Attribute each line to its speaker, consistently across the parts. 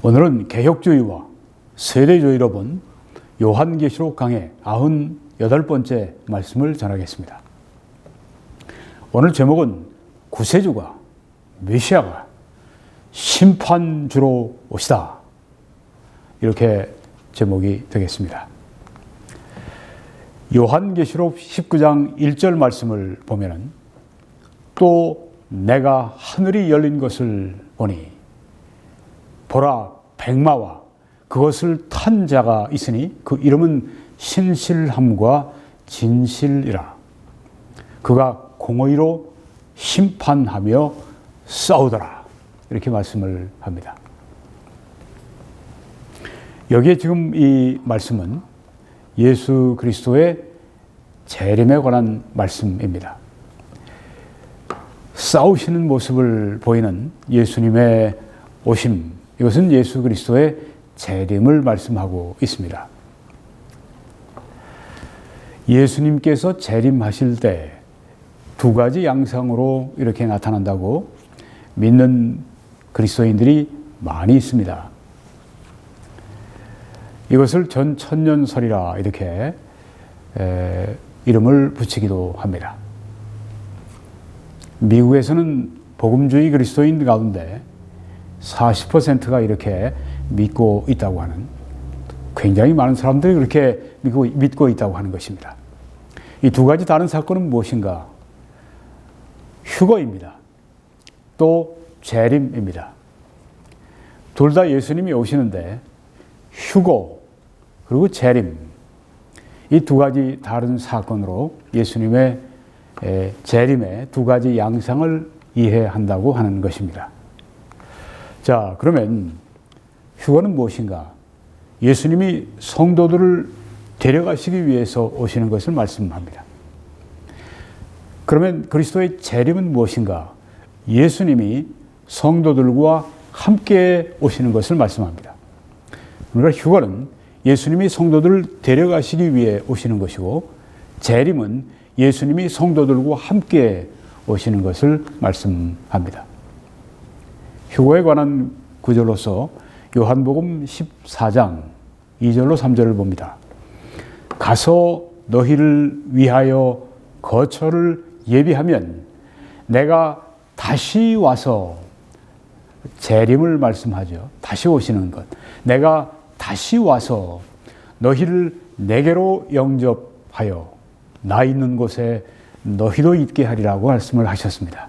Speaker 1: 오늘은 개혁주의와 세대주의로 본 요한계시록 강의 98번째 말씀을 전하겠습니다. 오늘 제목은 구세주가, 메시아가 심판주로 오시다, 이렇게 제목이 되겠습니다. 요한계시록 19장 1절 말씀을 보면은 또 내가 하늘이 열린 것을 보니 보라, 백마와 그것을 탄 자가 있으니 그 이름은 신실함과 진실이라. 그가 공의로 심판하며 싸우더라, 이렇게 말씀을 합니다. 여기에 지금 이 말씀은 예수 그리스도의 재림에 관한 말씀입니다. 싸우시는 모습을 보이는 예수님의 오심, 이것은 예수 그리스도의 재림을 말씀하고 있습니다. 예수님께서 재림하실 때 두 가지 양상으로 이렇게 나타난다고 믿는 그리스도인들이 많이 있습니다. 이것을 전천년설이라 이렇게 이름을 붙이기도 합니다. 미국에서는 복음주의 그리스도인 가운데 40%가 이렇게 믿고 있다고 하는, 굉장히 많은 사람들이 그렇게 믿고 있다고 하는 것입니다. 이 두 가지 다른 사건은 무엇인가? 휴거입니다. 또 재림입니다. 둘 다 예수님이 오시는데 휴거 그리고 재림, 이 두 가지 다른 사건으로 예수님의 재림의 두 가지 양상을 이해한다고 하는 것입니다. 자, 그러면 휴거는 무엇인가? 예수님이 성도들을 데려가시기 위해서 오시는 것을 말씀합니다. 그러면 그리스도의 재림은 무엇인가? 예수님이 성도들과 함께 오시는 것을 말씀합니다. 그러니까 휴거는 예수님이 성도들을 데려가시기 위해 오시는 것이고, 재림은 예수님이 성도들과 함께 오시는 것을 말씀합니다. 휴거에 관한 구절로서 요한복음 14장 2절로 3절을 봅니다. 가서 너희를 위하여 거처를 예비하면 내가 다시 와서, 재림을 말씀하죠. 다시 오시는 것. 내가 다시 와서 너희를 내게로 영접하여 나 있는 곳에 너희도 있게 하리라고 말씀을 하셨습니다.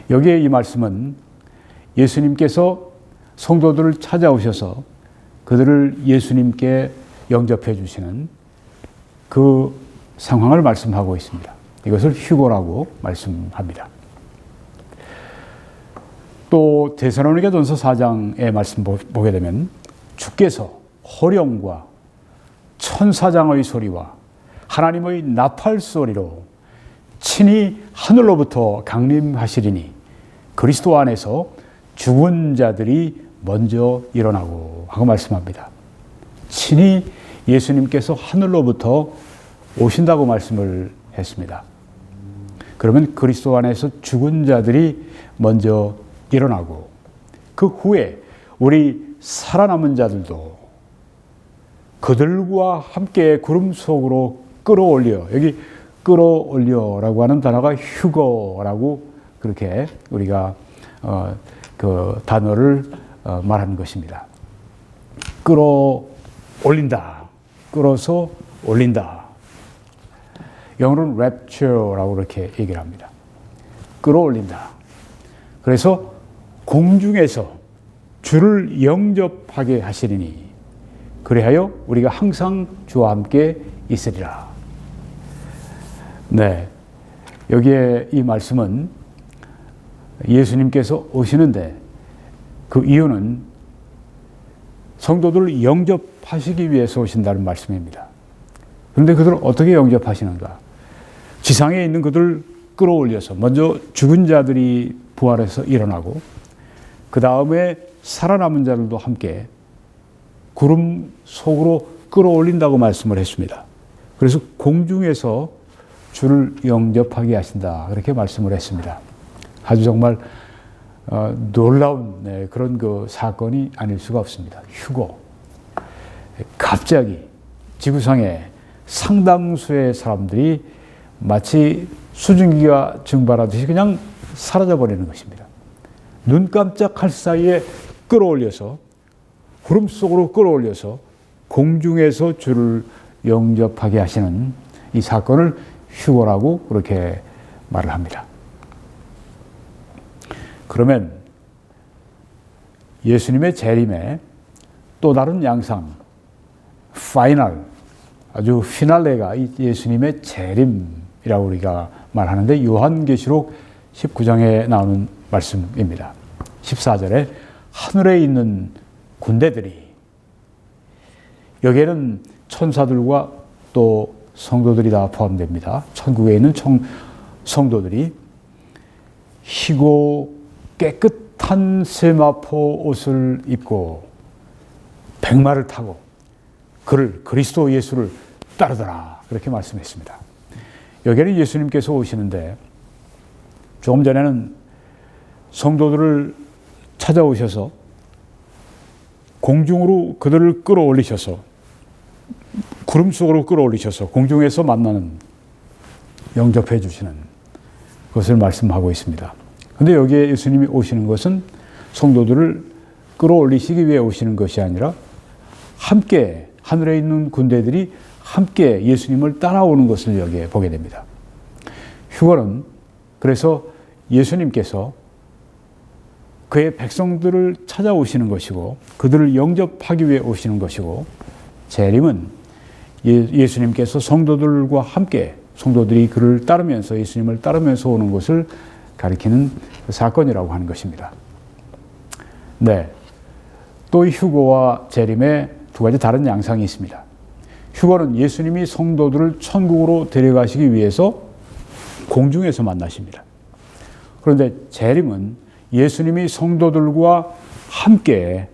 Speaker 1: 여기에 이 말씀은 예수님께서 성도들을 찾아오셔서 그들을 예수님께 영접해 주시는 그 상황을 말씀하고 있습니다. 이것을 휴거라고 말씀합니다. 또 데살로니가전서 4장의 말씀 보게 되면 주께서 호령과 천사장의 소리와 하나님의 나팔 소리로 친히 하늘로부터 강림하시리니 그리스도 안에서 죽은 자들이 먼저 일어나고 하고 말씀합니다. 친히 예수님께서 하늘로부터 오신다고 말씀을 했습니다. 그러면 그리스도 안에서 죽은 자들이 먼저 일어나고 그 후에 우리 살아남은 자들도 그들과 함께 구름 속으로 끌어올려, 여기 끌어올려라고 하는 단어가 휴거라고 그렇게 우리가 그 단어를 말하는 것입니다. 끌어올린다, 끌어서 올린다. 영어로는 rapture라고 이렇게 얘기를 합니다. 끌어올린다. 그래서 공중에서 주를 영접하게 하시리니 그리하여 우리가 항상 주와 함께 있으리라. 네, 여기에 이 말씀은 예수님께서 오시는데 그 이유는 성도들을 영접하시기 위해서 오신다는 말씀입니다. 그런데 그들을 어떻게 영접하시는가? 지상에 있는 그들을 끌어올려서 먼저 죽은 자들이 부활해서 일어나고 그 다음에 살아남은 자들도 함께 구름 속으로 끌어올린다고 말씀을 했습니다. 그래서 공중에서 주를 영접하게 하신다, 그렇게 말씀을 했습니다. 아주 정말 놀라운 그런 그 사건이 아닐 수가 없습니다. 휴거. 갑자기 지구상에 상당수의 사람들이 마치 수증기가 증발하듯이 그냥 사라져버리는 것입니다. 눈 깜짝할 사이에 끌어올려서 구름 속으로 끌어올려서 공중에서 주를 영접하게 하시는 이 사건을 휴거라고 그렇게 말을 합니다. 그러면 예수님의 재림의 또 다른 양상, 파이널, 아주 피날레가 예수님의 재림이라고 우리가 말하는데 요한계시록 19장에 나오는 말씀입니다. 14절에 하늘에 있는 군대들이, 여기에는 천사들과 또 성도들이 다 포함됩니다. 천국에 있는 성도들이 희고 깨끗한 세마포 옷을 입고 백마를 타고 그를, 그리스도 예수를 따르더라, 그렇게 말씀했습니다. 여기에는 예수님께서 오시는데 조금 전에는 성도들을 찾아오셔서 공중으로 그들을 끌어올리셔서 구름 속으로 끌어올리셔서 공중에서 만나는, 영접해 주시는 것을 말씀하고 있습니다. 그런데 여기에 예수님이 오시는 것은 성도들을 끌어올리시기 위해 오시는 것이 아니라 함께 하늘에 있는 군대들이 함께 예수님을 따라오는 것을 여기에 보게 됩니다. 휴거는 그래서 예수님께서 그의 백성들을 찾아오시는 것이고 그들을 영접하기 위해 오시는 것이고, 재림은 예수님께서 성도들과 함께 성도들이 그를 따르면서 예수님을 따르면서 오는 것을 가리키는 사건이라고 하는 것입니다. 네, 또 휴거와 재림의 두 가지 다른 양상이 있습니다. 휴거는 예수님이 성도들을 천국으로 데려가시기 위해서 공중에서 만나십니다. 그런데 재림은 예수님이 성도들과 함께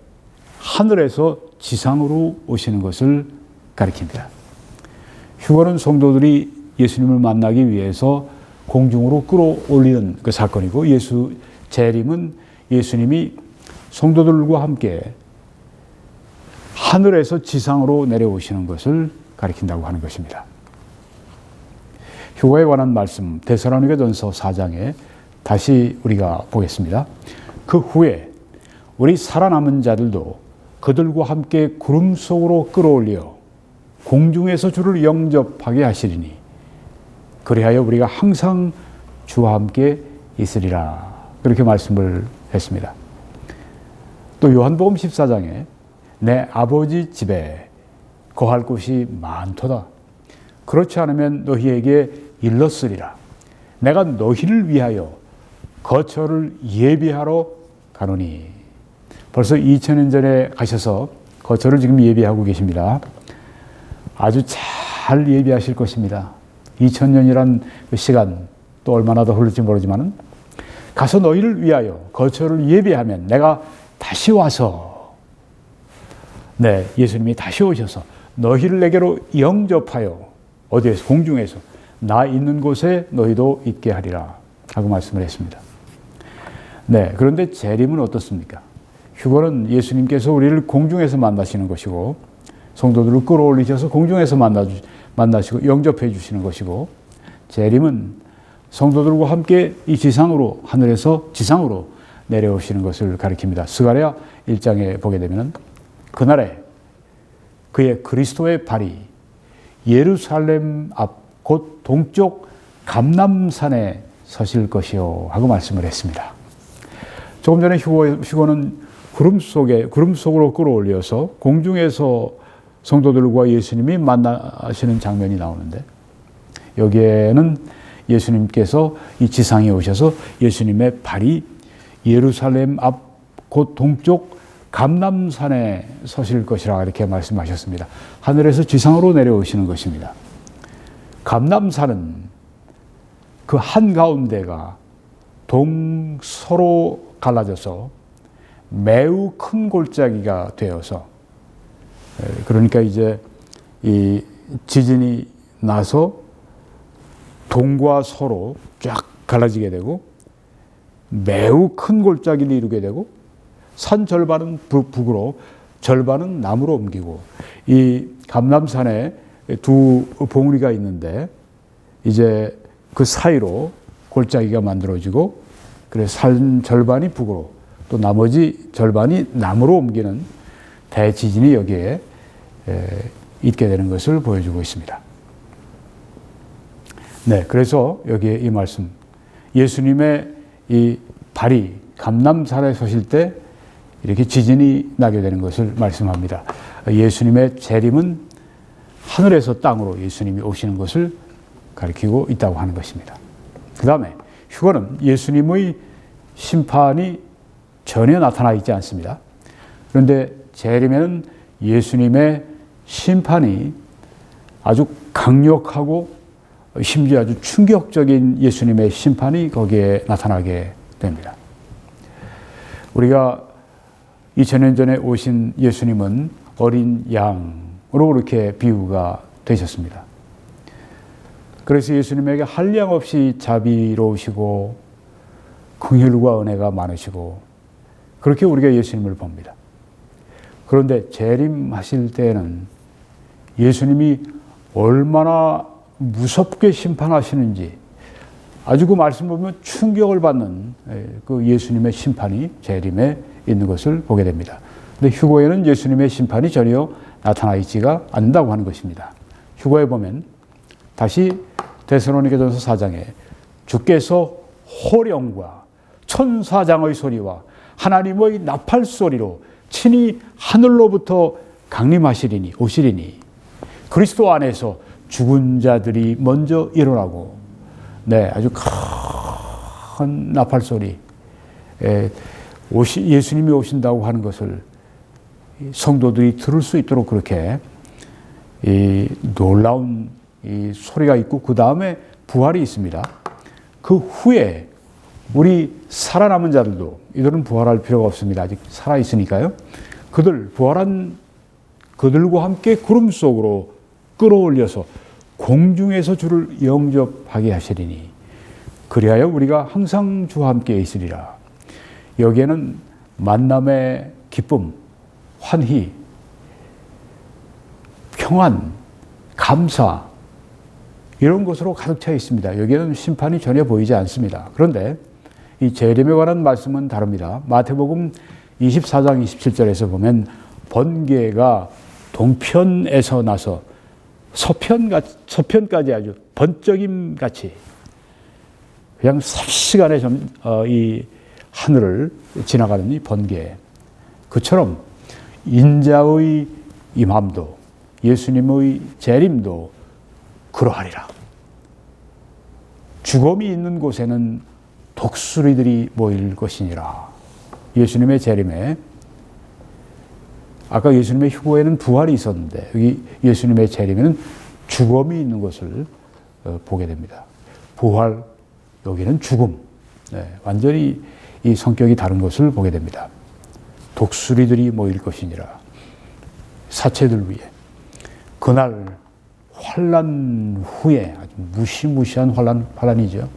Speaker 1: 하늘에서 지상으로 오시는 것을 가리킵니다. 휴거는 성도들이 예수님을 만나기 위해서 공중으로 끌어올리는 그 사건이고, 재림은 예수님이 성도들과 함께 하늘에서 지상으로 내려오시는 것을 가리킨다고 하는 것입니다. 휴거에 관한 말씀 데살로니가전서 4장에 다시 우리가 보겠습니다. 그 후에 우리 살아남은 자들도 그들과 함께 구름 속으로 끌어올려 공중에서 주를 영접하게 하시리니 그리하여 우리가 항상 주와 함께 있으리라, 그렇게 말씀을 했습니다. 또 요한복음 14장에 내 아버지 집에 거할 곳이 많도다. 그렇지 않으면 너희에게 일렀으리라. 내가 너희를 위하여 거처를 예비하러 가노니. 벌써 2000년 전에 가셔서 거처를 지금 예비하고 계십니다. 아주 잘 예비하실 것입니다. 2000년이란 그 시간 또 얼마나 더 흐를지 모르지만 가서 너희를 위하여 거처를 예비하면 내가 다시 와서, 네, 예수님이 다시 오셔서 너희를 내게로 영접하여 어디에서? 공중에서 나 있는 곳에 너희도 있게 하리라 하고 말씀을 했습니다. 네, 그런데 재림은 어떻습니까? 휴거는 예수님께서 우리를 공중에서 만나시는 것이고 성도들을 끌어올리셔서 공중에서 만나시고 영접해 주시는 것이고, 재림은 성도들과 함께 이 지상으로, 하늘에서 지상으로 내려오시는 것을 가리킵니다. 스가랴 1장에 보게 되면 그날에 그의 그리스도의 발이 예루살렘 앞 곧 동쪽 감람산에 서실 것이요 하고 말씀을 했습니다. 조금 전에 휴거는 구름 속으로 끌어올려서 공중에서 성도들과 예수님이 만나시는 장면이 나오는데, 여기에는 예수님께서 이 지상에 오셔서 예수님의 발이 예루살렘 앞 곧 동쪽 감람산에 서실 것이라 이렇게 말씀하셨습니다. 하늘에서 지상으로 내려오시는 것입니다. 감람산은 그 한가운데가 동서로 갈라져서 매우 큰 골짜기가 되어서, 그러니까 이제 이 지진이 나서 동과 서로 쫙 갈라지게 되고 매우 큰 골짜기를 이루게 되고 산 절반은 북으로 절반은 남으로 옮기고 이 감람산에 두 봉우리가 있는데 이제 그 사이로 골짜기가 만들어지고 그래서 산 절반이 북으로 또 나머지 절반이 남으로 옮기는 대지진이 여기에 있게 되는 것을 보여주고 있습니다. 네, 그래서 여기에 이 말씀 예수님의 이 발이 감람산에 서실 때 이렇게 지진이 나게 되는 것을 말씀합니다. 예수님의 재림은 하늘에서 땅으로 예수님이 오시는 것을 가리키고 있다고 하는 것입니다. 그 다음에 휴거는 예수님의 심판이 전혀 나타나 있지 않습니다. 그런데 재림에는 예수님의 심판이 아주 강력하고 심지어 아주 충격적인 예수님의 심판이 거기에 나타나게 됩니다. 우리가 2000년 전에 오신 예수님은 어린 양으로 그렇게 비유가 되셨습니다. 그래서 예수님에게 한량없이 자비로우시고 긍휼과 은혜가 많으시고 그렇게 우리가 예수님을 봅니다. 그런데 재림하실 때에는 예수님이 얼마나 무섭게 심판하시는지 아주 그 말씀 보면 충격을 받는 그 예수님의 심판이 재림에 있는 것을 보게 됩니다. 근데 휴거에는 예수님의 심판이 전혀 나타나 있지가 않는다고 하는 것입니다. 휴거에 보면 다시 데살로니가전서 4장에 주께서 호령과 천사장의 소리와 하나님의 나팔 소리로 친히 하늘로부터 강림하시리니 오시리니 그리스도 안에서 죽은 자들이 먼저 일어나고 네, 아주 큰 나팔 소리 예수님이 오신다고 하는 것을 성도들이 들을 수 있도록 그렇게 이 놀라운 이 소리가 있고 그 다음에 부활이 있습니다. 그 후에 우리 살아남은 자들도 이들은 부활할 필요가 없습니다. 아직 살아있으니까요. 부활한 그들과 함께 구름 속으로 끌어올려서 공중에서 주를 영접하게 하시리니 그리하여 우리가 항상 주와 함께 있으리라. 여기에는 만남의 기쁨, 환희, 평안, 감사 이런 것으로 가득 차 있습니다. 여기에는 심판이 전혀 보이지 않습니다. 그런데 이 재림에 관한 말씀은 다릅니다. 마태복음 24장 27절에서 보면 번개가 동편에서 나서 서편까지 아주 번쩍임 같이 그냥 삽시간에 이 하늘을 지나가는 이 번개 그처럼 인자의 임함도 예수님의 재림도 그러하리라. 죽음이 있는 곳에는 독수리들이 모일 것이니라. 예수님의 재림에 아까 예수님의 휴거에는 부활이 있었는데 여기 예수님의 재림에는 죽음이 있는 것을 보게 됩니다. 부활, 여기는 죽음. 네, 완전히 이 성격이 다른 것을 보게 됩니다. 독수리들이 모일 것이니라. 사체들 위에. 그날 환난 후에 아주 무시무시한 환난이죠.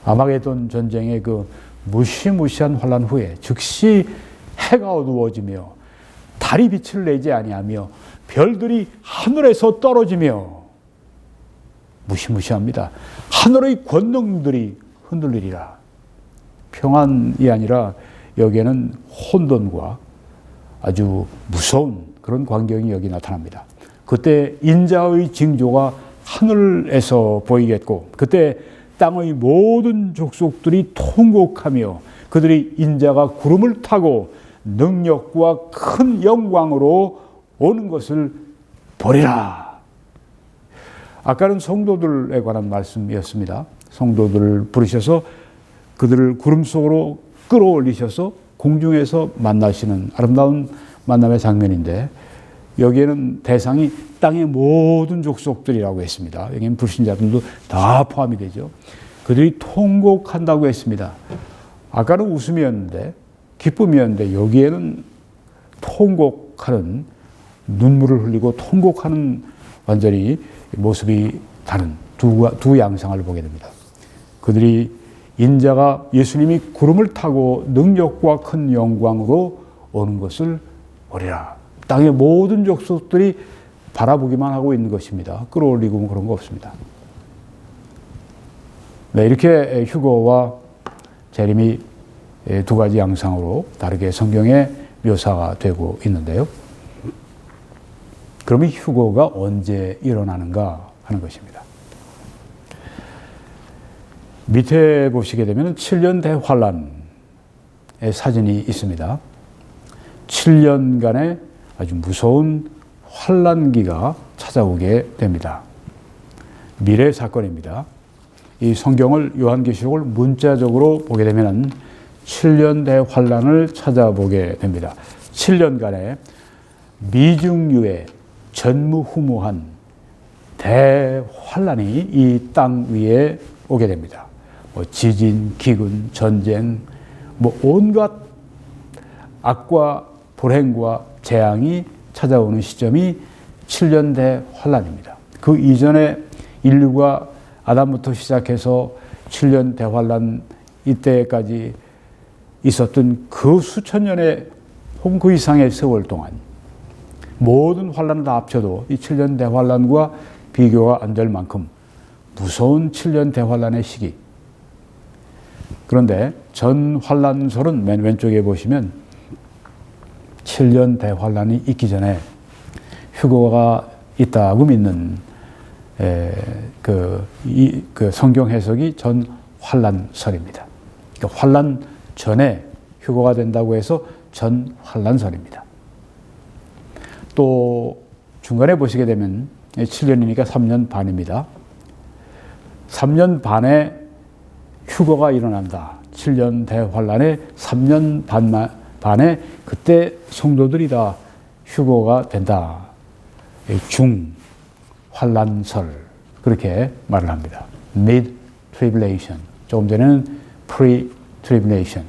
Speaker 1: 아마게돈 전쟁의 그 무시무시한 환난 후에 즉시 해가 어두워지며 달이 빛을 내지 아니하며 별들이 하늘에서 떨어지며 무시무시합니다. 하늘의 권능들이 흔들리리라. 평안이 아니라 여기에는 혼돈과 아주 무서운 그런 광경이 여기 나타납니다. 그때 인자의 징조가 하늘에서 보이겠고 그때 땅의 모든 족속들이 통곡하며 그들이 인자가 구름을 타고 능력과 큰 영광으로 오는 것을 보리라. 아까는 성도들에 관한 말씀이었습니다. 성도들을 부르셔서 그들을 구름 속으로 끌어올리셔서 공중에서 만나시는 아름다운 만남의 장면인데 여기에는 대상이 땅의 모든 족속들이라고 했습니다. 여기는 불신자들도 다 포함이 되죠. 그들이 통곡한다고 했습니다. 아까는 웃음이었는데 기쁨이었는데 여기에는 통곡하는 눈물을 흘리고 통곡하는 완전히 모습이 다른 두 양상을 보게 됩니다. 그들이 인자가 예수님이 구름을 타고 능력과 큰 영광으로 오는 것을 보리라. 땅의 모든 족속들이 바라보기만 하고 있는 것입니다. 끌어올리고 그런 거 없습니다. 네, 이렇게 휴거와 재림이 두 가지 양상으로 다르게 성경에 묘사가 되고 있는데요. 그러면 휴거가 언제 일어나는가 하는 것입니다. 밑에 보시게 되면 7년 대환란의 사진이 있습니다. 7년간의 아주 무서운 환란기가 찾아오게 됩니다. 미래 사건입니다. 이 성경을 요한계시록을 문자적으로 보게 되면 7년 대환란을 찾아보게 됩니다. 7년간의 미중유의 전무후무한 대환란이 이 땅 위에 오게 됩니다. 지진, 기근, 전쟁, 온갖 악과 불행과 재앙이 찾아오는 시점이 7년 대환란입니다. 그 이전에 인류가 아담부터 시작해서 7년 대환란 이때까지 있었던 그 수천 년의 혹은 그 이상의 세월 동안 모든 환란을 다 합쳐도 이 7년 대환란과 비교가 안 될 만큼 무서운 7년 대환란의 시기. 그런데 전 환란설은 맨 왼쪽에 보시면 7년 대환란이 있기 전에 휴거가 있다고 믿는 그 성경 해석이 전 환란설입니다. 그러니까 환란 전에 휴거가 된다고 해서 전 환란설입니다. 또 중간에 보시게 되면 7년이니까 3년 반입니다. 3년 반에 휴거가 일어난다. 7년 대환란의 3년 반에 그때 성도들이 다 휴거가 된다. 중환란설 그렇게 말을 합니다. mid-tribulation. 조금 전에는 pre-tribulation.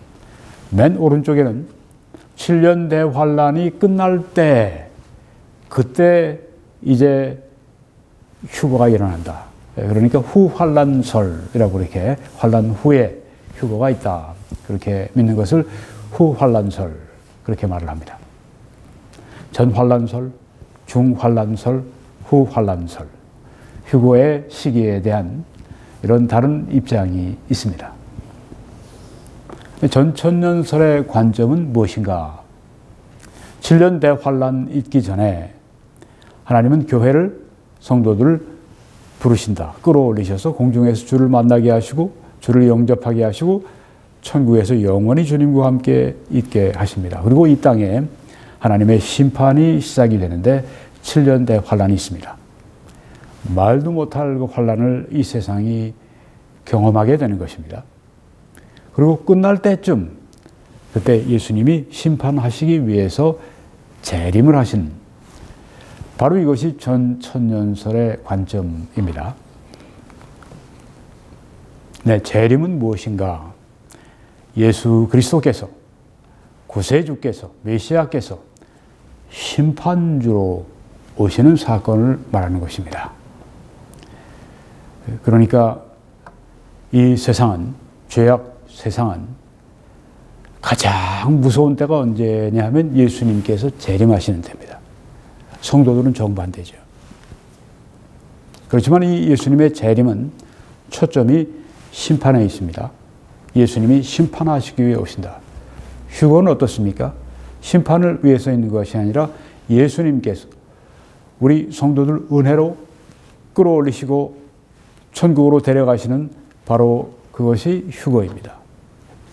Speaker 1: 맨 오른쪽에는 7년 대환란이 끝날 때 그때 이제 휴거가 일어난다. 그러니까 후환란설이라고 이렇게 환란 후에 휴거가 있다. 그렇게 믿는 것을 후환란설 그렇게 말을 합니다. 전환란설, 중환란설, 후환란설. 휴거의 시기에 대한 이런 다른 입장이 있습니다. 전천년설의 관점은 무엇인가? 7년 대환란 있기 전에 하나님은 교회를 성도들을 부르신다. 끌어올리셔서 공중에서 주를 만나게 하시고 주를 영접하게 하시고 천국에서 영원히 주님과 함께 있게 하십니다. 그리고 이 땅에 하나님의 심판이 시작이 되는데 7년 대환란이 있습니다. 말도 못할 그 환란을 이 세상이 경험하게 되는 것입니다. 그리고 끝날 때쯤 그때 예수님이 심판하시기 위해서 재림을 하신 바로 이것이 전천년설의 관점입니다. 네, 재림은 무엇인가? 예수 그리스도께서 구세주께서 메시아께서 심판주로 오시는 사건을 말하는 것입니다. 그러니까 이 세상은 죄악 세상은 가장 무서운 때가 언제냐 하면 예수님께서 재림하시는 때입니다. 성도들은 정반대죠. 그렇지만 이 예수님의 재림은 초점이 심판에 있습니다. 예수님이 심판하시기 위해 오신다. 휴거는 어떻습니까? 심판을 위해서 있는 것이 아니라 예수님께서 우리 성도들 은혜로 끌어올리시고 천국으로 데려가시는 바로 그것이 휴거입니다.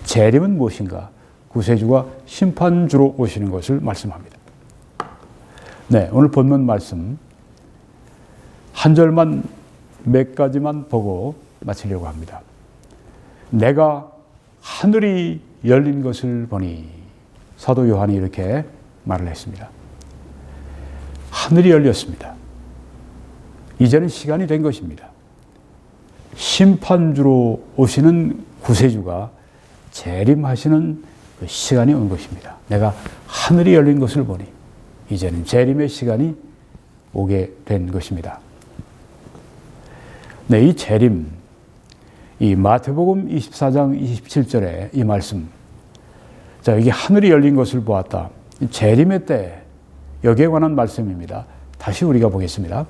Speaker 1: 재림은 무엇인가? 구세주가 심판주로 오시는 것을 말씀합니다. 네, 오늘 본문 말씀 한 절만 몇 가지만 보고 마치려고 합니다. 내가 하늘이 열린 것을 보니 사도 요한이 이렇게 말을 했습니다. 하늘이 열렸습니다. 이제는 시간이 된 것입니다. 심판주로 오시는 구세주가 재림하시는 그 시간이 온 것입니다. 내가 하늘이 열린 것을 보니 이제는 재림의 시간이 오게 된 것입니다. 네, 이 재림, 이 마태복음 24장 27절에 이 말씀. 자, 여기 하늘이 열린 것을 보았다. 재림의 때 여기에 관한 말씀입니다. 다시 우리가 보겠습니다.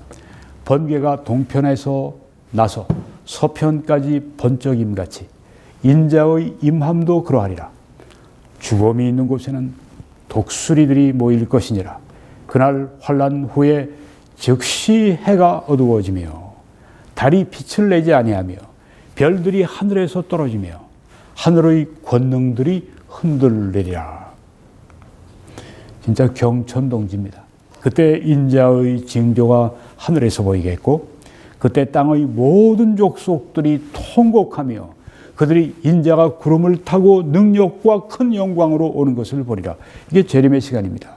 Speaker 1: 번개가 동편에서 나서 서편까지 번쩍임같이 인자의 임함도 그러하리라. 죽음이 있는 곳에는 독수리들이 모일 것이니라. 그날 환난 후에 즉시 해가 어두워지며 달이 빛을 내지 아니하며 별들이 하늘에서 떨어지며 하늘의 권능들이 흔들리리라. 진짜 경천동지입니다. 그때 인자의 징조가 하늘에서 보이겠고 그때 땅의 모든 족속들이 통곡하며 그들이 인자가 구름을 타고 능력과 큰 영광으로 오는 것을 보리라. 이게 재림의 시간입니다.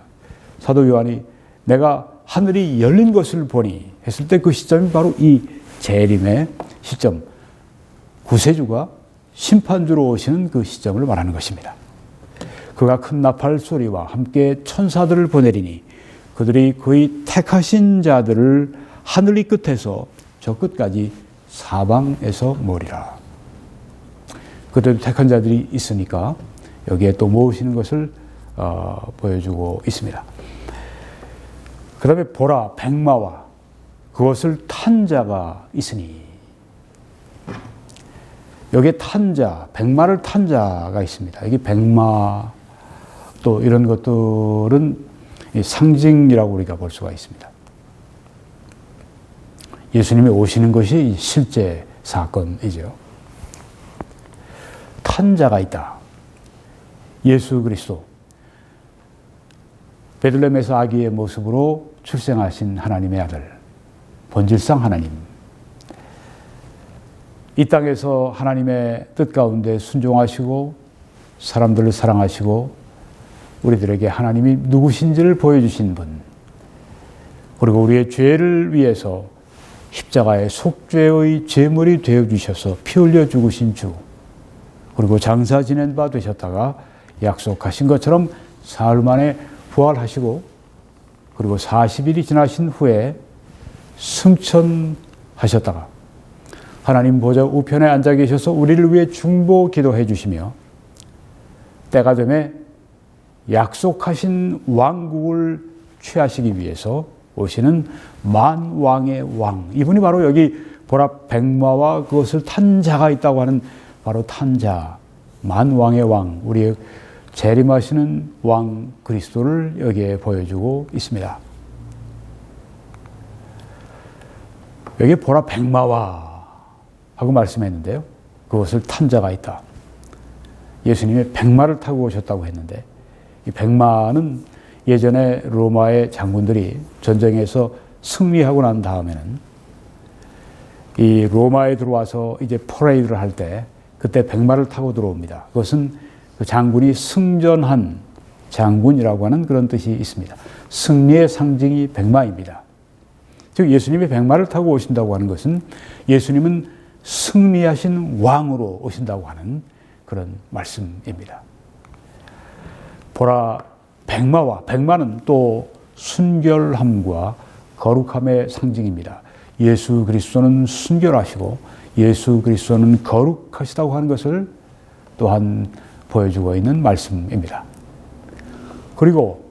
Speaker 1: 사도 요한이 내가 하늘이 열린 것을 보니 했을 때 그 시점이 바로 이 재림의 시점, 구세주가 심판주로 오시는 그 시점을 말하는 것입니다. 그가 큰 나팔 소리와 함께 천사들을 보내리니 그들이 그의 택하신 자들을 하늘 이 끝에서 저 끝까지 사방에서 모으리라. 그들도 택한 자들이 있으니까 여기에 또 모으시는 것을 보여주고 있습니다. 그 다음에 보라 백마와 그것을 탄 자가 있으니 여기에 탄 자, 백마를 탄 자가 있습니다. 여기 백마 또 이런 것들은 상징이라고 우리가 볼 수가 있습니다. 예수님이 오시는 것이 실제 사건이죠. 탄 자가 있다. 예수 그리스도. 베들레헴에서 아기의 모습으로 출생하신 하나님의 아들. 본질상 하나님. 이 땅에서 하나님의 뜻 가운데 순종하시고 사람들을 사랑하시고 우리들에게 하나님이 누구신지를 보여주신 분. 그리고 우리의 죄를 위해서 십자가의 속죄의 제물이 되어주셔서 피 흘려 죽으신 주. 그리고 장사 지낸 바 되셨다가 약속하신 것처럼 사흘 만에 부활하시고 그리고 40일이 지나신 후에 승천하셨다가 하나님 보좌 우편에 앉아 계셔서 우리를 위해 중보 기도해 주시며 때가 되매 약속하신 왕국을 취하시기 위해서 오시는 만왕의 왕. 이분이 바로 여기 보라 백마와 그것을 탄 자가 있다고 하는 바로 탄 자, 만왕의 왕, 우리의 재림하시는 왕 그리스도를 여기에 보여주고 있습니다. 여기 보라 백마와 하고 말씀했는데요. 그것을 탄 자가 있다. 예수님이 백마를 타고 오셨다고 했는데 이 백마는 예전에 로마의 장군들이 전쟁에서 승리하고 난 다음에는 이 로마에 들어와서 이제 퍼레이드를 할 때 그때 백마를 타고 들어옵니다. 그것은 그 장군이 승전한 장군이라고 하는 그런 뜻이 있습니다. 승리의 상징이 백마입니다. 즉 예수님이 백마를 타고 오신다고 하는 것은 예수님은 승리하신 왕으로 오신다고 하는 그런 말씀입니다. 보라 백마와 백마는 또 순결함과 거룩함의 상징입니다. 예수 그리스도는 순결하시고 예수 그리스도는 거룩하시다고 하는 것을 또한 보여주고 있는 말씀입니다. 그리고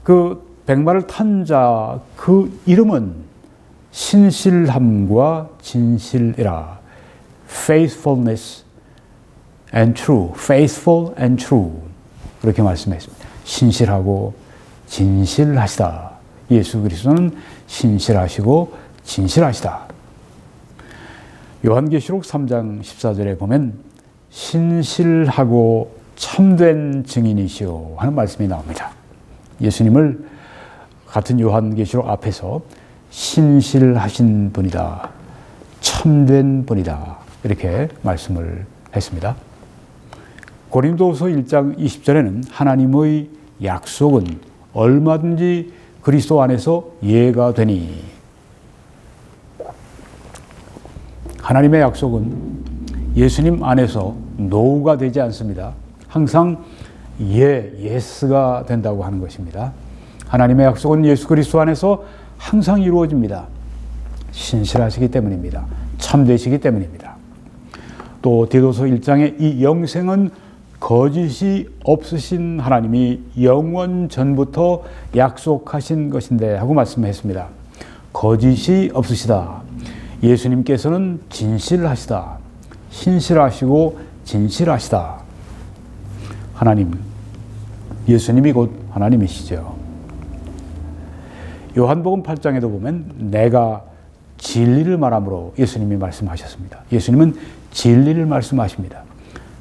Speaker 1: 그 백마를 탄 자 그 이름은 신실함과 진실이라. faithfulness and true, faithful and true 그렇게 말씀했습니다. 신실하고 진실하시다. 예수 그리스도는 신실하시고 진실하시다. 요한계시록 3장 14절에 보면 신실하고 참된 증인이시오 하는 말씀이 나옵니다. 예수님을 같은 요한계시록 앞에서 신실하신 분이다. 참된 분이다. 이렇게 말씀을 했습니다. 고린도후서 1장 20절에는 하나님의 약속은 얼마든지 그리스도 안에서 예가 되니. 하나님의 약속은 예수님 안에서 노가 되지 않습니다. 항상 예스가 된다고 하는 것입니다. 하나님의 약속은 예수 그리스도 안에서 항상 이루어집니다. 신실하시기 때문입니다. 참되시기 때문입니다. 또 디도서 1장에 이 영생은 거짓이 없으신 하나님이 영원 전부터 약속하신 것인데 하고 말씀했습니다. 거짓이 없으시다. 예수님께서는 진실하시다. 신실하시고 진실하시다. 하나님, 예수님이 곧 하나님이시죠. 요한복음 8장에도 보면 내가 진리를 말함으로 예수님이 말씀하셨습니다. 예수님은 진리를 말씀하십니다.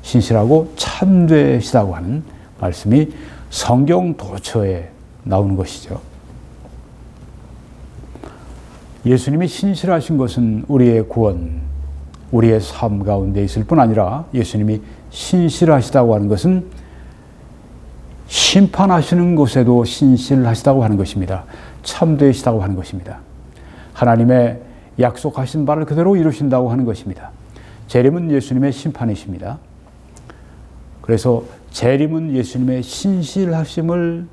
Speaker 1: 신실하고 참되시다고 하는 말씀이 성경 도처에 나오는 것이죠. 예수님이 신실하신 것은 우리의 구원, 우리의 삶 가운데 있을 뿐 아니라 예수님이 신실하시다고 하는 것은 심판하시는 곳에도 신실하시다고 하는 것입니다. 참되시다고 하는 것입니다. 하나님의 약속하신 바를 그대로 이루신다고 하는 것입니다. 재림은 예수님의 심판이십니다. 그래서 재림은 예수님의 신실하심을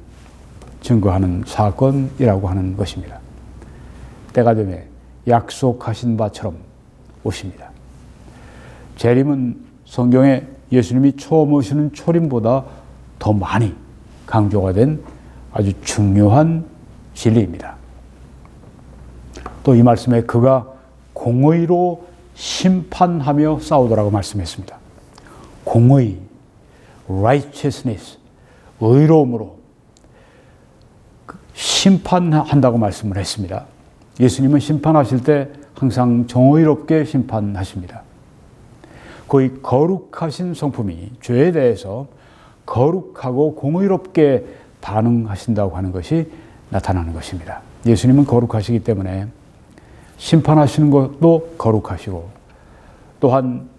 Speaker 1: 증거하는 사건이라고 하는 것입니다. 때가 되면 약속하신 바처럼 오십니다. 재림은 성경에 예수님이 처음 오시는 초림보다 더 많이 강조가 된 아주 중요한 진리입니다. 또 이 말씀에 그가 공의로 심판하며 싸우더라고 말씀했습니다. 공의, righteousness, 의로움으로 심판한다고 말씀을 했습니다. 예수님은 심판하실 때 항상 정의롭게 심판하십니다. 거의 거룩하신 성품이 죄에 대해서 거룩하고 공의롭게 반응하신다고 하는 것이 나타나는 것입니다. 예수님은 거룩하시기 때문에 심판하시는 것도 거룩하시고 또한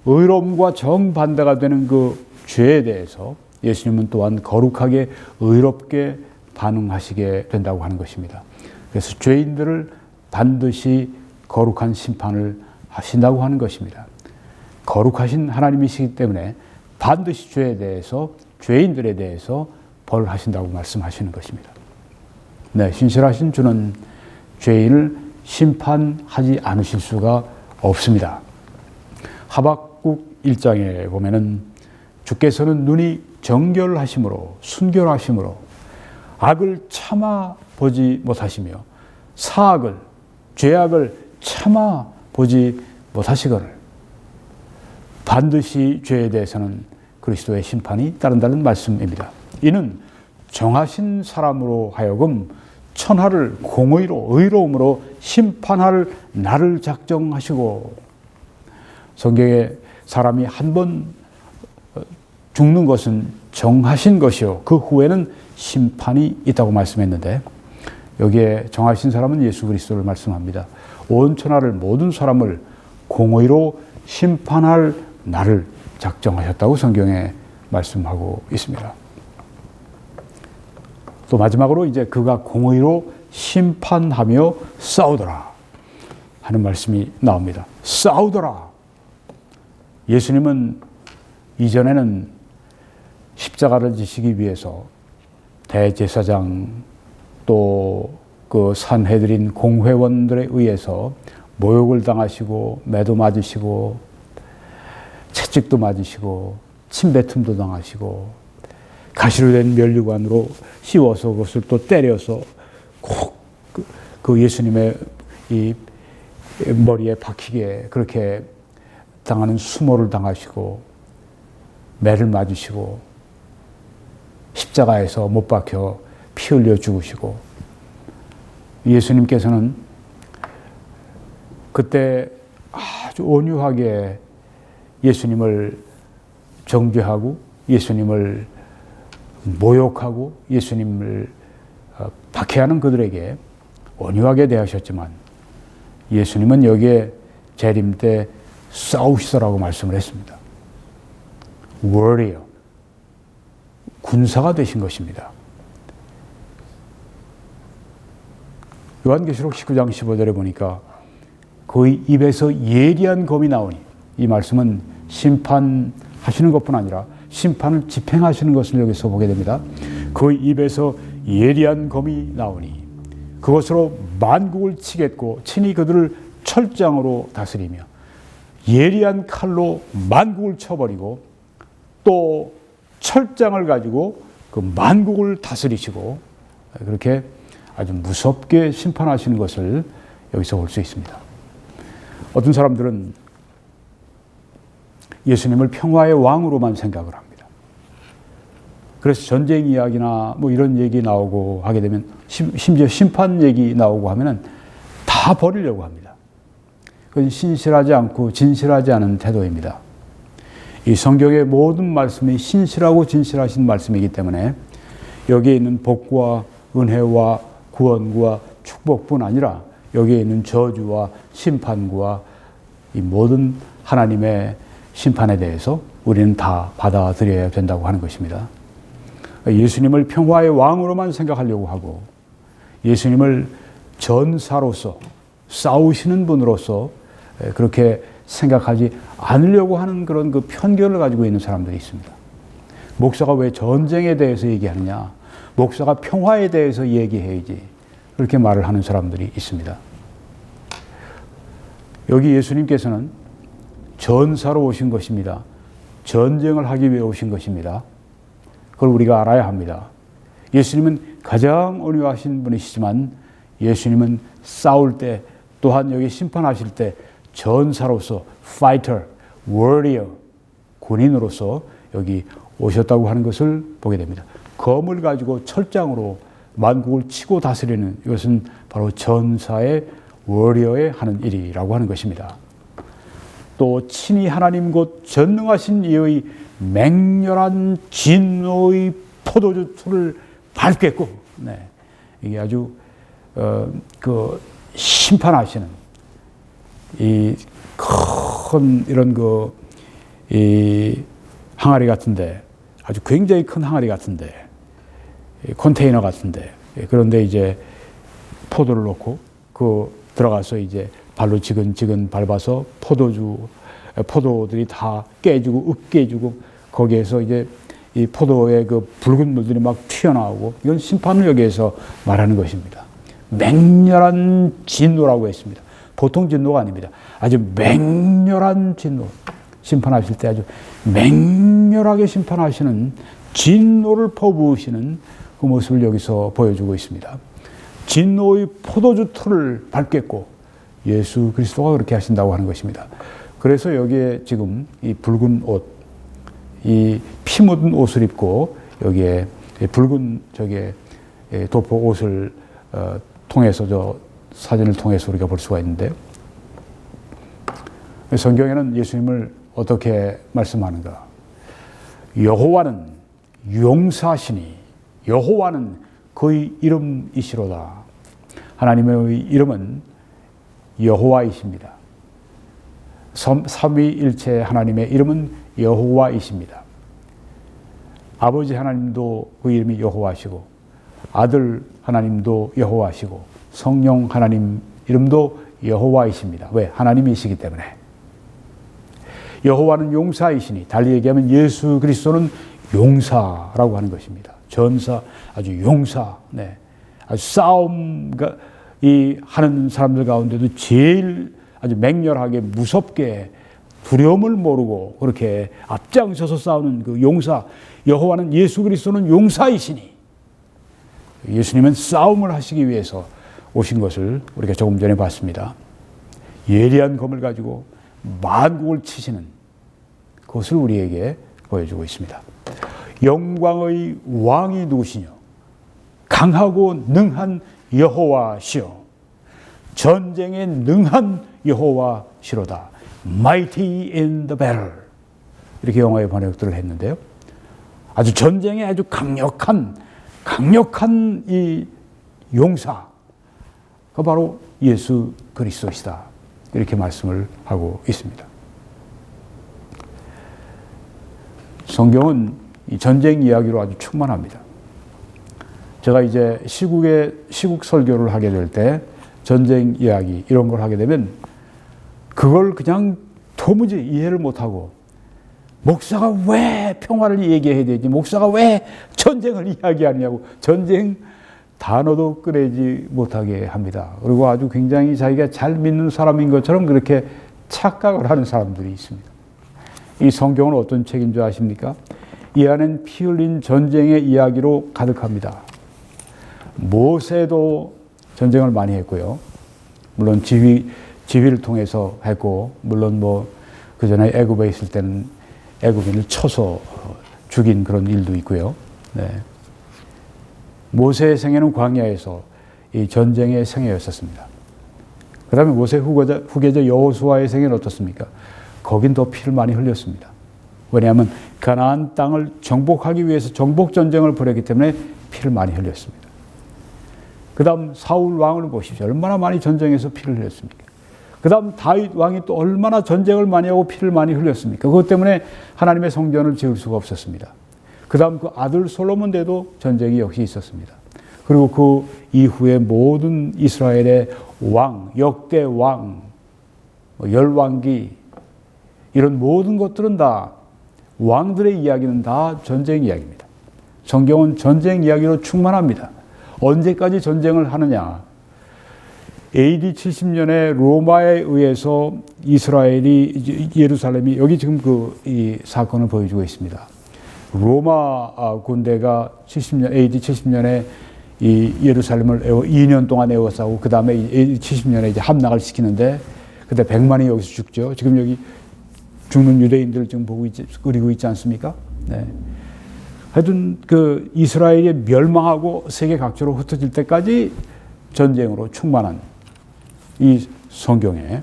Speaker 1: 의로움과 정반대가 되는 그 죄에 대해서 예수님은 또한 거룩하게 의롭게 반응하시게 된다고 하는 것입니다. 그래서 죄인들을 반드시 거룩한 심판을 하신다고 하는 것입니다. 거룩하신 하나님이시기 때문에 반드시 죄에 대해서 죄인들에 대해서 벌하신다고 말씀하시는 것입니다. 네, 신실하신 주는 죄인을 심판하지 않으실 수가 없습니다. 하박국 1장에 보면은 주께서는 눈이 정결하심으로 순결하심으로 악을 참아 보지 못하시며 사악을 죄악을 참아 보지 못하시거늘 반드시 죄에 대해서는 그리스도의 심판이 따른다는 말씀입니다. 이는 정하신 사람으로 하여금 천하를 공의로 의로움으로 심판할 날을 작정하시고 성경에 사람이 한 번 죽는 것은 정하신 것이요 그 후에는 심판이 있다고 말씀했는데 여기에 정하신 사람은 예수 그리스도를 말씀합니다. 온 천하를 모든 사람을 공의로 심판할 날을 작정하셨다고 성경에 말씀하고 있습니다. 또 마지막으로 이제 그가 공의로 심판하며 싸우더라 하는 말씀이 나옵니다. 싸우더라. 예수님은 이전에는 십자가를 지시기 위해서 대제사장 또 그 산헤드린 공회원들에 의해서 모욕을 당하시고 매도 맞으시고 채찍도 맞으시고 침뱉음도 당하시고 가시로 된 면류관으로 씌워서 그것을 또 때려서 꼭 그 예수님의 이 머리에 박히게 그렇게 당하는 수모를 당하시고 매를 맞으시고 십자가에서 못 박혀 피 흘려 죽으시고 예수님께서는 그때 아주 온유하게 예수님을 정죄하고 예수님을 모욕하고 예수님을 박해하는 그들에게 온유하게 대하셨지만 예수님은 여기에 재림 때 싸우시더라고 말씀을 했습니다. warrior, 군사가 되신 것입니다. 요한계시록 19장 15절에 보니까 그의 입에서 예리한 검이 나오니 이 말씀은 심판하시는 것뿐 아니라 심판을 집행하시는 것을 여기서 보게 됩니다. 그의 입에서 예리한 검이 나오니 그것으로 만국을 치겠고 친히 그들을 철장으로 다스리며 예리한 칼로 만국을 쳐버리고 또 철장을 가지고 그 만국을 다스리시고 그렇게 아주 무섭게 심판하시는 것을 여기서 볼 수 있습니다. 어떤 사람들은 예수님을 평화의 왕으로만 생각을 합니다. 그래서 전쟁 이야기나 뭐 이런 얘기 나오고 하게 되면 심지어 심판 얘기 나오고 하면은 다 버리려고 합니다. 그건 신실하지 않고 진실하지 않은 태도입니다. 이 성경의 모든 말씀이 신실하고 진실하신 말씀이기 때문에 여기에 있는 복과 은혜와 구원과 축복뿐 아니라 여기에 있는 저주와 심판과 이 모든 하나님의 심판에 대해서 우리는 다 받아들여야 된다고 하는 것입니다. 예수님을 평화의 왕으로만 생각하려고 하고 예수님을 전사로서 싸우시는 분으로서 그렇게 생각하지 않으려고 하는 그런 그 편견을 가지고 있는 사람들이 있습니다. 목사가 왜 전쟁에 대해서 얘기하느냐? 목사가 평화에 대해서 얘기해야지. 그렇게 말을 하는 사람들이 있습니다. 여기 예수님께서는 전사로 오신 것입니다. 전쟁을 하기 위해 오신 것입니다. 그걸 우리가 알아야 합니다. 예수님은 가장 온유하신 분이시지만 예수님은 싸울 때 또한 여기 심판하실 때 전사로서 fighter, warrior, 군인으로서 여기 오셨다고 하는 것을 보게 됩니다. 검을 가지고 철장으로 만국을 치고 다스리는 이것은 바로 전사의 warrior의 하는 일이라고 하는 것입니다. 또 친히 하나님 곧 전능하신 이의 맹렬한 진노의 포도주를 밟겠고, 네. 이게 아주 그 심판하시는 이 큰 이런 이 항아리 같은데 아주 굉장히 큰 항아리 같은데 컨테이너 같은데 그런데 이제 포도를 넣고 그 들어가서 이제 발로 지근지근 밟아서 포도들이 다 깨지고 으깨지고 거기에서 이제 이 포도의 그 붉은 물들이 막 튀어나오고 이건 심판을 여기에서 말하는 것입니다. 맹렬한 진노라고 했습니다. 보통 진노가 아닙니다. 아주 맹렬한 진노. 심판하실 때 아주 맹렬하게 심판하시는 진노를 퍼부으시는 그 모습을 여기서 보여주고 있습니다. 진노의 포도주 틀을 밟겠고 예수 그리스도가 그렇게 하신다고 하는 것입니다. 그래서 여기에 지금 이 붉은 옷, 이 피 묻은 옷을 입고 여기에 붉은 도포 옷을 통해서 저 사진을 통해서 우리가 볼 수가 있는데 성경에는 예수님을 어떻게 말씀하는가? 여호와는 용사시니 여호와는 그의 이름이시로다. 하나님의 이름은 여호와이십니다. 삼위일체 하나님의 이름은 여호와이십니다. 아버지 하나님도 그 이름이 여호와시고 아들 하나님도 여호와시고 성령 하나님 이름도 여호와이십니다. 왜? 하나님이시기 때문에. 여호와는 용사이시니 달리 얘기하면 예수 그리스도는 용사라고 하는 것입니다. 전사, 아주 용사, 네. 아주 싸움 하는 사람들 가운데도 제일 아주 맹렬하게 무섭게 두려움을 모르고 그렇게 앞장서서 싸우는 그 용사, 여호와는 예수 그리스도는 용사이시니 예수님은 싸움을 하시기 위해서 오신 것을 우리가 조금 전에 봤습니다. 예리한 검을 가지고 만국을 치시는 그것을 우리에게 보여주고 있습니다. 영광의 왕이 누구시뇨? 강하고 능한 여호와시요 전쟁에 능한 여호와시로다. Mighty in the battle. 이렇게 영어의 번역들을 했는데요. 아주 전쟁에 아주 강력한 이 용사. 그 바로 예수 그리스도시다. 이렇게 말씀을 하고 있습니다. 성경은 이 전쟁 이야기로 아주 충만합니다. 제가 이제 시국 설교를 하게 될 때 전쟁 이야기 이런 걸 하게 되면 그걸 그냥 도무지 이해를 못하고 목사가 왜 평화를 얘기해야 되지? 목사가 왜 전쟁을 이야기하느냐고 전쟁 단어도 꺼내지 못하게 합니다. 그리고 아주 굉장히 자기가 잘 믿는 사람인 것처럼 그렇게 착각을 하는 사람들이 있습니다. 이 성경은 어떤 책인 줄 아십니까? 이 안엔 피 흘린 전쟁의 이야기로 가득합니다. 모세도 전쟁을 많이 했고요. 물론 지휘를 통해서 했고, 물론 그 전에 애굽에 있을 때는 애굽인을 쳐서 죽인 그런 일도 있고요. 네. 모세의 생애는 광야에서 이 전쟁의 생애였었습니다. 그 다음에 모세 후계자 여호수아의 생애는 어떻습니까? 거긴 더 피를 많이 흘렸습니다. 왜냐하면 가나안 땅을 정복하기 위해서 정복 전쟁을 벌였기 때문에 피를 많이 흘렸습니다. 그 다음 사울 왕을 보십시오. 얼마나 많이 전쟁에서 피를 흘렸습니까? 그 다음 다윗 왕이 또 얼마나 전쟁을 많이 하고 피를 많이 흘렸습니까? 그것 때문에 하나님의 성전을 지을 수가 없었습니다. 그 다음 그 아들 솔로몬 때도 전쟁이 역시 있었습니다. 그리고 그 이후에 모든 이스라엘의 왕, 역대 왕, 열왕기 이런 모든 것들은 다 왕들의 이야기는 다 전쟁 이야기입니다. 성경은 전쟁 이야기로 충만합니다. 언제까지 전쟁을 하느냐? AD 70년에 로마에 의해서 이스라엘이 예루살렘이 여기 지금 이 사건을 보여주고 있습니다. 로마 군대가 AD 70년에 이 예루살렘을 2년 동안 에워싸고 그 다음에 AD 70년에 이제 함락을 시키는데 그때 100만이 여기서 죽죠. 지금 여기 죽는 유대인들을 지금 그리고 있지 않습니까? 네. 하여튼 그 이스라엘이 멸망하고 세계 각지로 흩어질 때까지 전쟁으로 충만한 이 성경에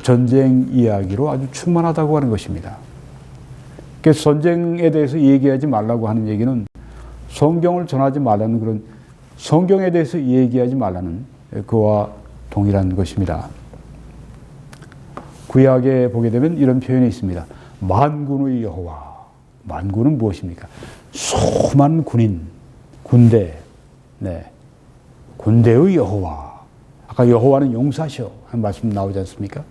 Speaker 1: 전쟁 이야기로 아주 충만하다고 하는 것입니다. 그래서 전쟁에 대해서 얘기하지 말라고 하는 얘기는 성경을 전하지 말라는 그런 성경에 대해서 얘기하지 말라는 그와 동일한 것입니다. 구약에 보게 되면 이런 표현이 있습니다. 만군의 여호와. 만군은 무엇입니까? 수많은 군대. 네. 군대의 여호와. 아까 여호와는 용사시오 하는 말씀 나오지 않습니까?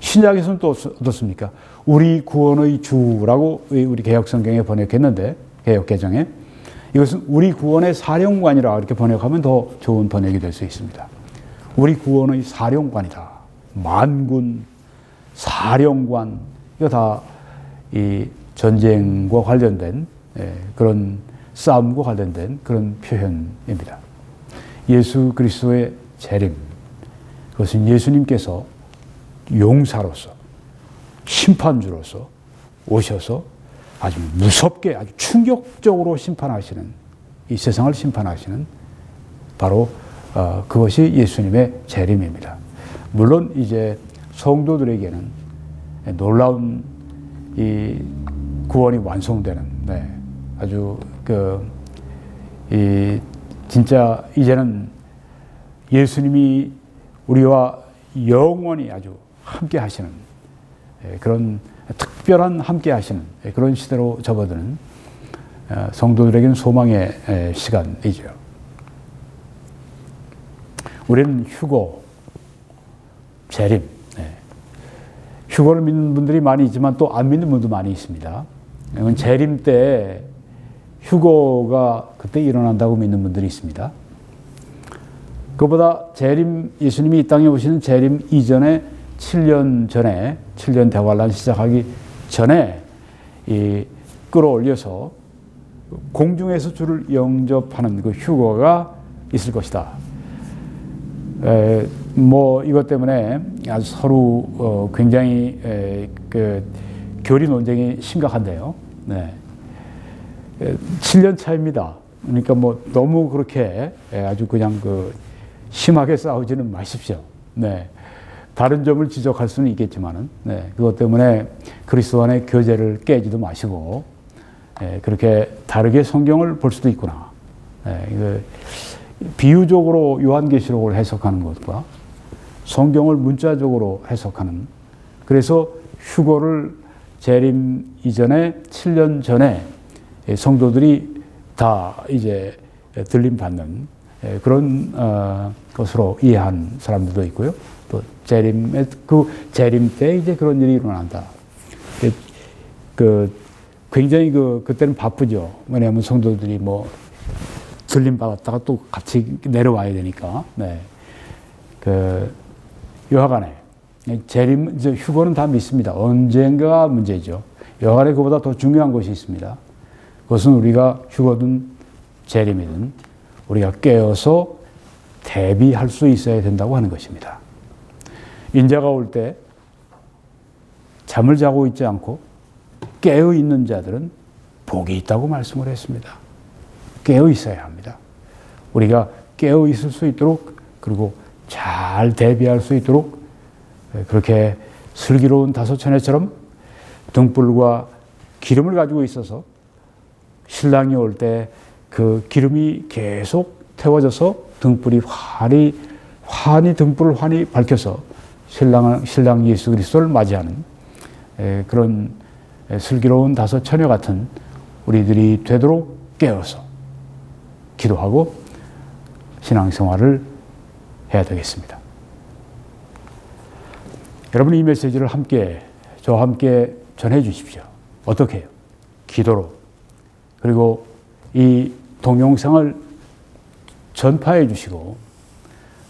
Speaker 1: 신약에서는 또 어떻습니까? 우리 구원의 주라고 우리 개혁성경에 번역했는데, 개혁개정에 이것은 우리 구원의 사령관이라 이렇게 번역하면 더 좋은 번역이 될 수 있습니다. 우리 구원의 사령관이다. 만군, 사령관, 이거 다 이 전쟁과 관련된 그런 싸움과 관련된 그런 표현입니다. 예수 그리스도의 재림, 그것은 예수님께서 용사로서 심판주로서 오셔서 아주 무섭게 아주 충격적으로 심판하시는 이 세상을 심판하시는 바로 그것이 예수님의 재림입니다. 물론 이제 성도들에게는 놀라운 이 구원이 완성되는 아주 진짜 이제는 예수님이 우리와 영원히 아주 함께 하시는 그런 특별한 함께 하시는 그런 시대로 접어드는 성도들에게는 소망의 시간이죠. 우리는 휴거, 재림, 휴거를 믿는 분들이 많이 있지만 또 안 믿는 분도 많이 있습니다. 재림 때 휴거가 그때 일어난다고 믿는 분들이 있습니다. 그보다 재림, 예수님이 이 땅에 오시는 재림 이전에 7년 전에, 7년 대환란 시작하기 전에 끌어올려서 공중에서 주를 영접하는 그 휴거가 있을 것이다. 이것 때문에 아주 서로 굉장히 교리 논쟁이 심각한데요. 7년 차입니다. 그러니까 너무 그렇게 아주 그냥 심하게 싸우지는 마십시오. 다른 점을 지적할 수는 있겠지만은, 그것 때문에 그리스도 안의 교제를 깨지도 마시고, 그렇게 다르게 성경을 볼 수도 있구나. 비유적으로 요한계시록을 해석하는 것과 성경을 문자적으로 해석하는, 그래서 휴거를 재림 이전에 7년 전에 성도들이 다 이제 들림받는 그런 것으로 이해한 사람들도 있고요. 또 재림 때 이제 그런 일이 일어난다. 굉장히 그때는 바쁘죠. 왜냐하면 성도들이 들림 받았다가 또 같이 내려와야 되니까. 여하간에 재림, 이제 휴거는 다 믿습니다. 언젠가 문제죠. 여간에 그보다 더 중요한 것이 있습니다. 그것은 우리가 휴거든 재림이든 우리가 깨어서 대비할 수 있어야 된다고 하는 것입니다. 인자가 올 때 잠을 자고 있지 않고 깨어 있는 자들은 복이 있다고 말씀을 했습니다. 깨어 있어야 합니다. 우리가 깨어 있을 수 있도록 그리고 잘 대비할 수 있도록 그렇게 슬기로운 다소처녀처럼 등불과 기름을 가지고 있어서 신랑이 올 때 그 기름이 계속 태워져서 등불이 환히 등불을 환히 밝혀서 신랑 예수 그리스도를 맞이하는 그런 슬기로운 다소처녀 같은 우리들이 되도록 깨어서 기도하고 신앙생활을 해야 되겠습니다. 여러분 이 메시지를 저와 함께 전해 주십시오. 어떻게 해요? 기도로. 그리고 이 동영상을 전파해 주시고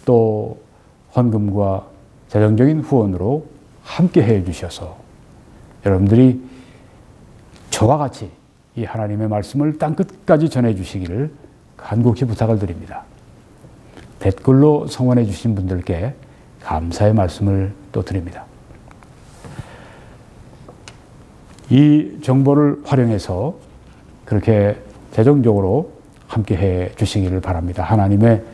Speaker 1: 또 헌금과 재정적인 후원으로 함께 해 주셔서 여러분들이 저와 같이 이 하나님의 말씀을 땅끝까지 전해 주시기를 간곡히 부탁을 드립니다. 댓글로 성원해 주신 분들께 감사의 말씀을 또 드립니다. 이 정보를 활용해서 그렇게 재정적으로 함께 해 주시기를 바랍니다. 하나님의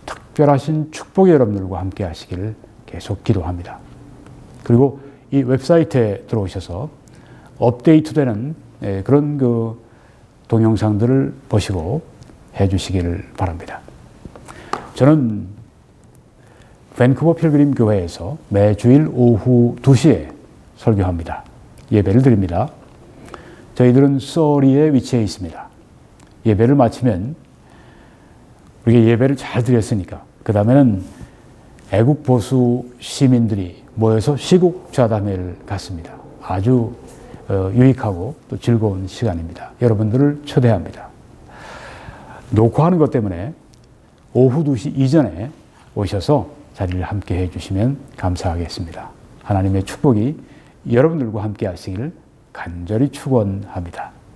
Speaker 1: 특별하신 축복이 여러분들과 함께 하시기를 계속 기도합니다. 그리고 이 웹사이트에 들어오셔서 업데이트되는 그런 그 동영상들을 보시고 해 주시기를 바랍니다. 저는 밴쿠버 필그림 교회에서 매주일 오후 2시에 설교합니다. 예배를 드립니다. 저희들은 서리에 위치해 있습니다. 예배를 마치면 우리가 예배를 잘 드렸으니까 그 다음에는 애국 보수 시민들이 모여서 시국 좌담회를 갖습니다. 아주 유익하고 또 즐거운 시간입니다. 여러분들을 초대합니다. 녹화하는 것 때문에 오후 2시 이전에 오셔서 자리를 함께 해주시면 감사하겠습니다. 하나님의 축복이 여러분들과 함께 하시기를 간절히 축원합니다.